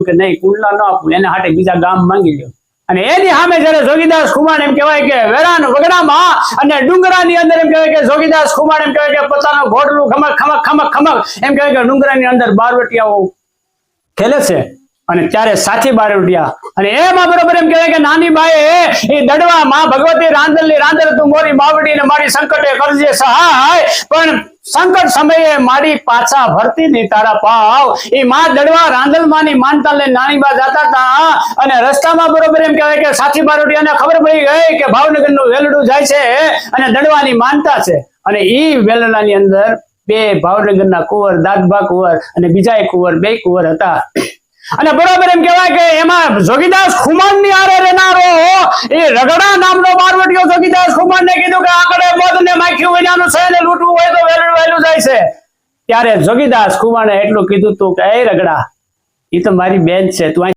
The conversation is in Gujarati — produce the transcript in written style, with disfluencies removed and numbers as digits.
કે નહીં કુંડલા ન આપું, એને હાટે બીજા ગામ માંગી લ્યો। અને એની સામે જયારે જોગીદાસ ખુમાણ એમ કહેવાય કે વેરાન વગડામાં અને ડુંગરાની અંદર એમ કહેવાય કે જોગીદાસ ખુમાણ એમ કહેવાય કે પોતાનું ઘોડલું ખમક ખમક ખમક ખમક એમ કહેવાય કે ડુંગરાની અંદર બારવટિયાઓ ખેલે છે। અને ત્યારે સાથી બારવટિયા અને એમાં બરોબર એમ કહેવાય કે નાની બાએ એ દડવા માં ભગવતી રાંદલની રાંદલ તું મોરી બાવડી ને મારી સંકટે કરજે સહાય, પણ સંકટ સમયે મારી પાછા ભરતી ની તારા પાવ। એ માં દડવા રાંદલ માની માનતા લઈને નાની બા જતા હતા અને રસ્તામાં બરોબર એમ કહેવાય કે સાથી બારવટિયાને ખબર પડી ગઈ કે ભાવનગર નું વેલડું જાય છે અને દડવાની માનતા છે। અને ઈ વેલડાની અંદર બે ભાવનગરના કુંવર દાદબા કુંવર અને બીજા કુંવર બે કુંવર હતા। અને બરોબર એમ કહેવાય કે એમાં જોગીદાસ ખુમાણ ની આરે રહેનારો એ રગડા નામનો બારવટીયો જોગીદાસ ખુમાણ ને કીધું કે આગળ મોદ ને માખ્યું વિનાનું છે ને લૂંટવું હોય તો વેલડું વેલું જાય છે। ત્યારે જોગીદાસ ખુમાણે એટલું કીધું તું કે એ રગડા, ઈ તો મારી બેન છે, તું